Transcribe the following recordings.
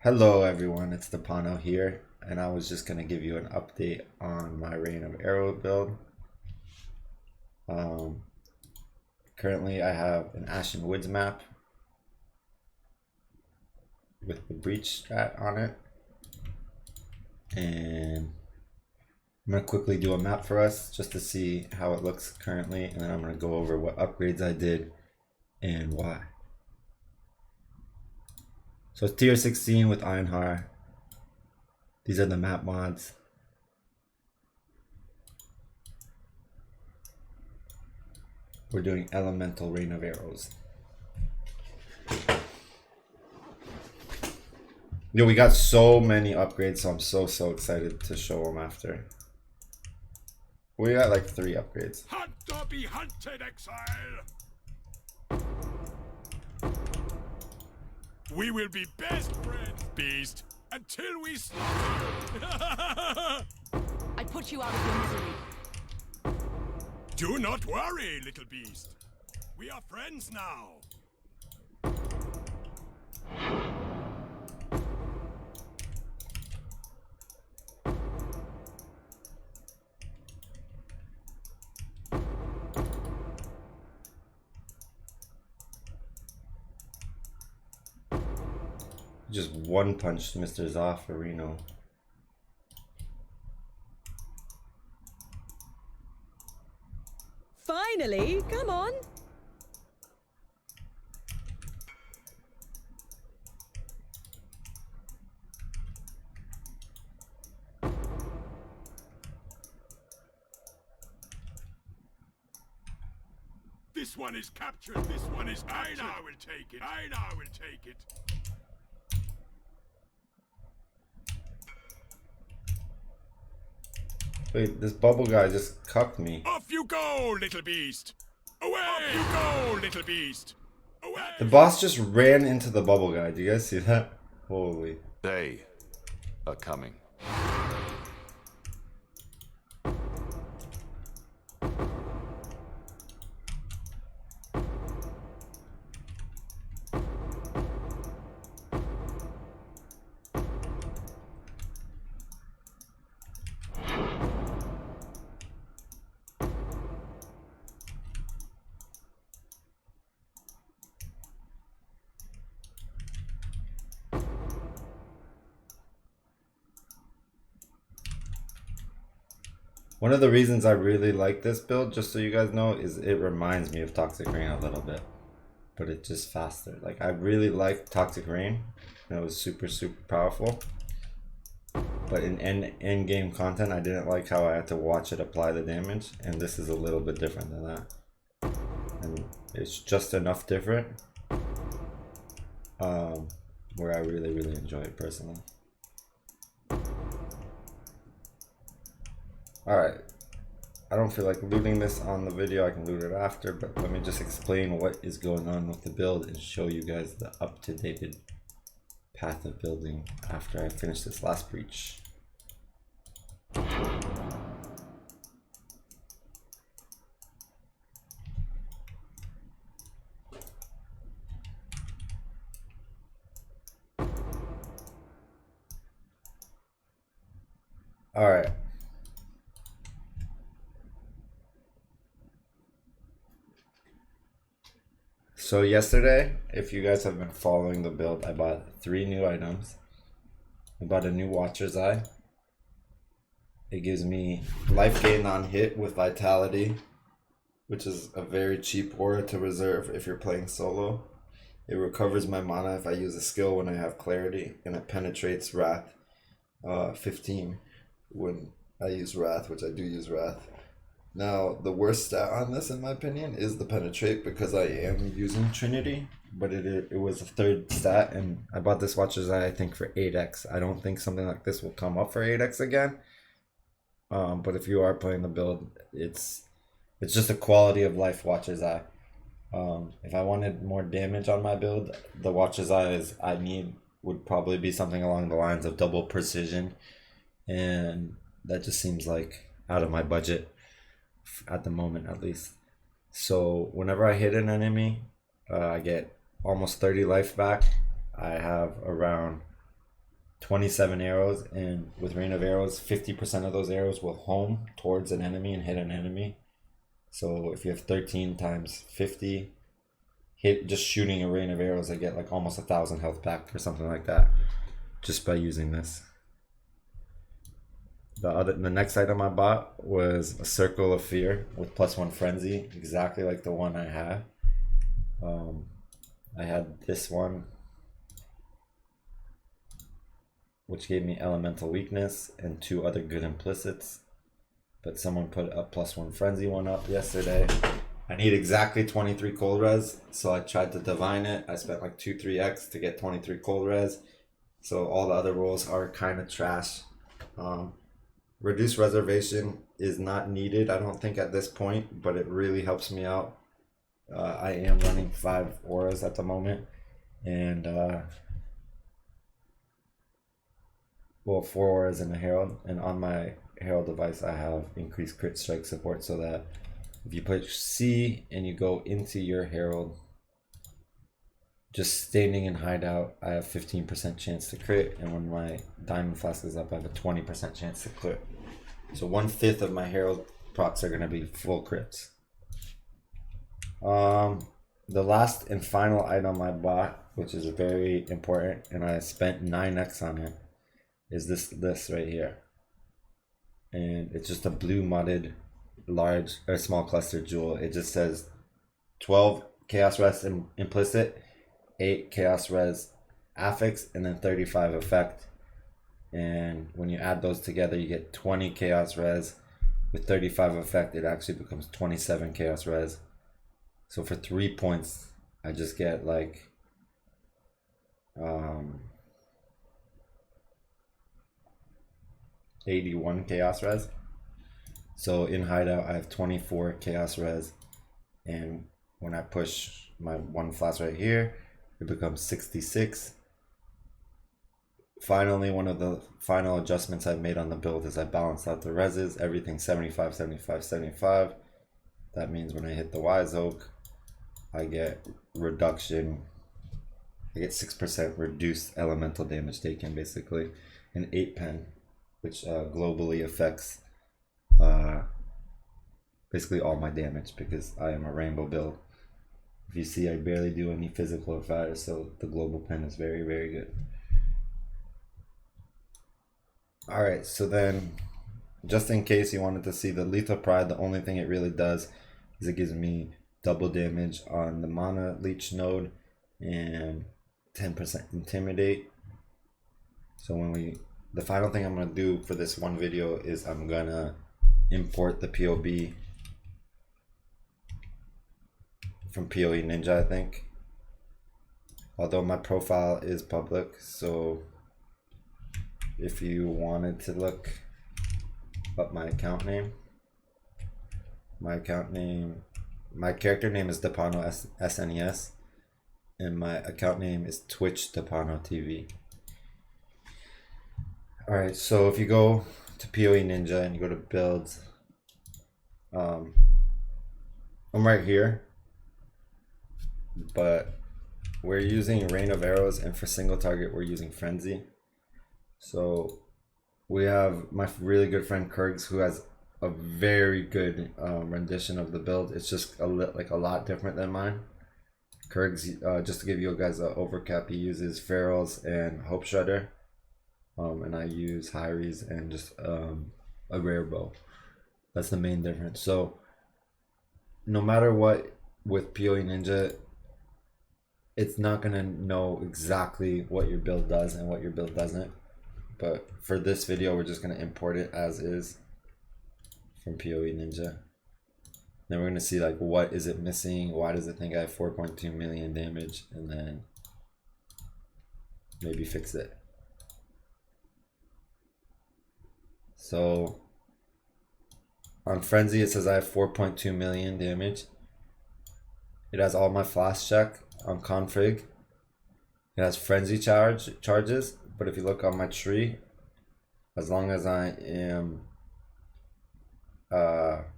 Hello everyone, it's Stepano here, and I was just gonna give you an update on my Reign of Arrow build. Um, Currently I have an Ashen Woods map with the Breach strat on it, and I'm gonna quickly do a map for us just to see how it looks currently, and then I'm gonna go over what upgrades I did and why. So it's tier 16 with Ironheart. These are the map mods. We're doing Elemental Reign of Arrows. Yo, we got so many upgrades, so I'm so excited to show them after. We got like 3 upgrades. Hunt or be hunted, exile! We will be best friends, beast, until we slaughter you! I put you out of your misery. Do not worry, little beast. We are friends now. Just one punch Mr. Zaffarino. Finally, come on. This one is captured. This one is captured. I will take it. I will take it. Wait, this bubble guy just cucked me. Off you go, little beast. Away! Off you go, little beast. Away! The boss just ran into the bubble guy. Do you guys see that? Holy. They are coming. One of the reasons I really like this build, just so you guys know, is it reminds me of Toxic Rain a little bit. But it's just faster. Like, I really liked Toxic Rain. And it was super powerful. But in end game content, I didn't like how I had to watch it apply the damage. And this is a little bit different than that. And it's just enough different. Where I really enjoy it personally. Alright, I don't feel like looting this on the video, I can loot it after, but let me just explain what is going on with the build and show you guys the up-to-date path of building after I finish this last breach. Alright. So yesterday, if you guys have been following the build, I bought 3 new items. I bought a new Watcher's Eye. It gives me life gain on hit with Vitality, which is a very cheap aura to reserve if you're playing solo. It recovers my mana if I use a skill when I have Clarity, and it penetrates Wrath 15 when I use Wrath, which I do use Wrath. Now, the worst stat on this, in my opinion, is the penetrate because I am using Trinity, but it was a 3rd stat, and I bought this Watcher's Eye, I think, for 8x. I don't think something like this will come up for 8x again. But if you are playing the build, it's just a quality of life Watcher's Eye. If I wanted more damage on my build, the Watcher's Eyes I need would probably be something along the lines of double precision, and that just seems like out of my budget. At the moment, at least. So whenever I hit an enemy, I get almost 30 life back. I have around 27 arrows, and with rain of arrows, 50% of those arrows will home towards an enemy and hit an enemy. So if you have 13 times 50, hit just shooting a rain of arrows, I get like almost 1,000 health back or something like that, just by using this. The next item I bought was a Circle of Fear with +1 Frenzy, exactly like the one I have. I had this one, which gave me Elemental Weakness and 2 other good implicits, but someone put a +1 Frenzy one up yesterday. I need exactly 23 cold res, so I tried to divine it. I spent like 2-3x to get 23 cold res, so all the other rolls are kind of trash. Reduced reservation is not needed, I don't think, at this point, but it really helps me out. I am running 5 auras at the moment, and 4 auras and a herald, and on my herald device I have increased crit strike support, so that if you push C and you go into your herald, just standing in hideout, I have 15% chance to crit, and when my diamond flask is up, I have a 20% chance to crit. So 1/5 of my herald procs are going to be full crits. The last and final item I bought, which is very important, and I spent 9x on it, is this right here. And it's just a blue modded large or small cluster jewel. It just says 12 chaos res implicit, 8 chaos res affix, and then 35 effect. And when you add those together, you get 20 chaos res. With 35 effect, it actually becomes 27 chaos res. So for 3 points, I just get like 81 chaos res. So in hideout, I have 24 chaos res, and when I push my 1 flash right here, it becomes 66. Finally, one of the final adjustments I've made on the build is I balanced out the reses, everything 75, 75, 75. That means when I hit the Wise Oak, I get reduction. I get 6% reduced elemental damage taken, basically, and 8 pen, which globally affects basically all my damage, because I am a rainbow build. If you see, I barely do any physical or fire, so the global pen is very, very good. Alright, so then, just in case you wanted to see the Lethal Pride, the only thing it really does is it gives me double damage on the Mana Leech node and 10% Intimidate. So the final thing I'm going to do for this one video is I'm going to import the POB from PoE Ninja, I think. Although my profile is public, so if you wanted to look up my account name, my character name is Depano SNES, and my account name is Twitch Depano TV. Alright, so if you go to PoE Ninja and you go to builds, I'm right here, but we're using Rain of Arrows, and for single target we're using Frenzy. So we have my really good friend Kurgs, who has a very good rendition of the build. It's just a lot different than mine. Kurgs, just to give you guys an overcap, he uses Ferals and Hope Shredder, and I use Hyries and just a rare bow. That's the main difference. So no matter what with PoE Ninja, it's not gonna know exactly what your build does and what your build doesn't. But for this video, we're just going to import it as is from PoE Ninja. Then we're going to see like what is it missing, why does it think I have 4.2 million damage, and then maybe fix it. So on Frenzy, it says I have 4.2 million damage. It has all my flash check on config. It has Frenzy charges. But if you look on my tree, as long as I am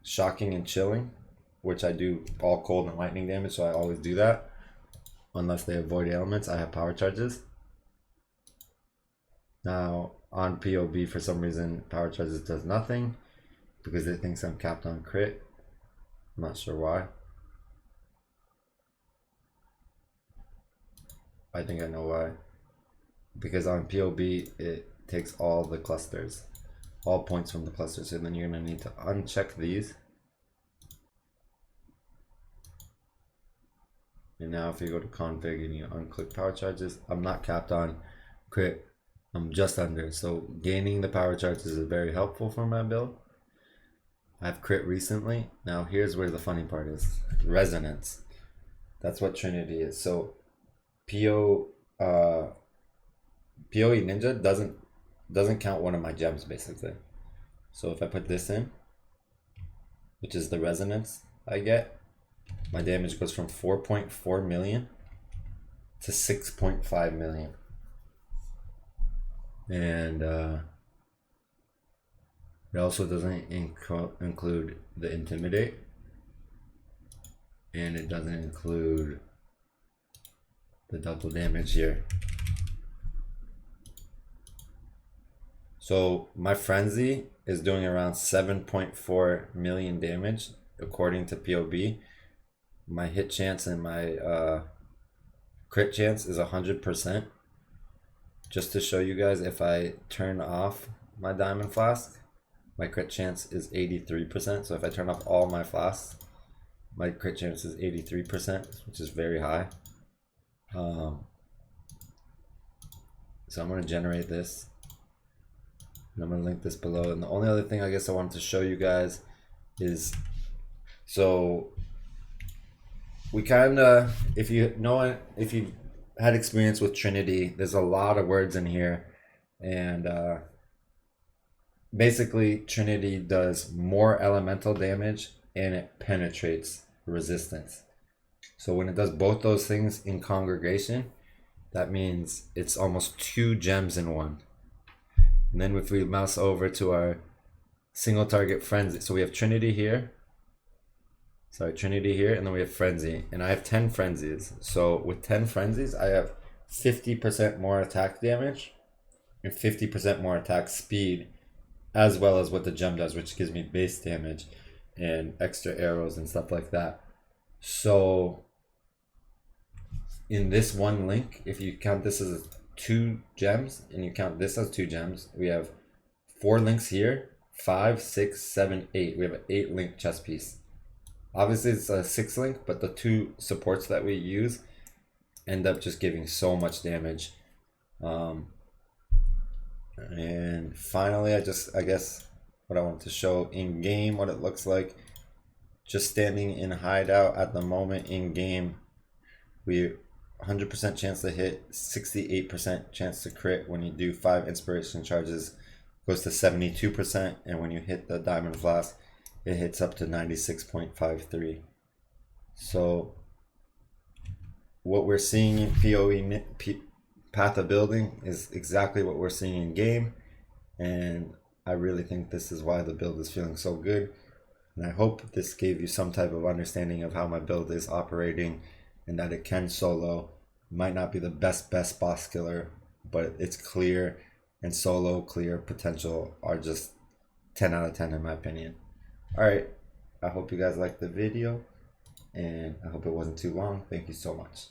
shocking and chilling, which I do all cold and lightning damage, so I always do that, unless they avoid elements, I have power charges. Now on POB, for some reason, power charges does nothing because it thinks I'm capped on crit. I'm not sure why. I think I know why. Because on POB, it takes all the clusters, all points from the clusters. So then you're gonna need to uncheck these. And now if you go to config and you unclick power charges, I'm not capped on crit. I'm just under. So gaining the power charges is very helpful for my build. I've crit recently. Now here's where the funny part is. Resonance. That's what Trinity is. So POE Ninja doesn't count one of my gems basically. So if I put this in, which is the resonance I get, my damage goes from 4.4 million to 6.5 million. And it also doesn't include the intimidate, and it doesn't include the double damage here. So my frenzy is doing around 7.4 million damage according to POB. My hit chance and my crit chance is 100%. Just to show you guys, if I turn off my diamond flask, my crit chance is 83%. So if I turn off all my flasks, my crit chance is 83%, which is very high. So I'm going to generate this, and I'm going to link this below. And the only other thing I guess I wanted to show you guys is, so we kind of, if you had experience with Trinity, there's a lot of words in here, and basically Trinity does more elemental damage and it penetrates resistance. So when it does both those things in congregation, that means it's almost 2 gems in one. And then if we mouse over to our single target frenzy, so we have Trinity here, Trinity here, and then we have frenzy, and I have 10 frenzies. So with 10 frenzies, I have 50% more attack damage and 50% more attack speed, as well as what the gem does, which gives me base damage and extra arrows and stuff like that. So in this one link, if you count this as 2 gems and you count this as 2 gems, we have 4 links here, 5, 6, 7, 8. We have an 8 link chess piece. Obviously it's a 6 link, but the 2 supports that we use end up just giving so much damage. And finally, I guess what I want to show in game, what it looks like. Just standing in hideout at the moment in game, we 100% chance to hit, 68% chance to crit. When you do 5 inspiration charges, goes to 72%, and when you hit the diamond flask, it hits up to 96.53. So what we're seeing in POE Path of Building is exactly what we're seeing in game, and I really think this is why the build is feeling so good. And I hope this gave you some type of understanding of how my build is operating, and that it can solo. Might not be the best boss killer, but it's clear, and solo clear potential are just 10 out of 10 in my opinion. Alright, I hope you guys liked the video, and I hope it wasn't too long. Thank you so much.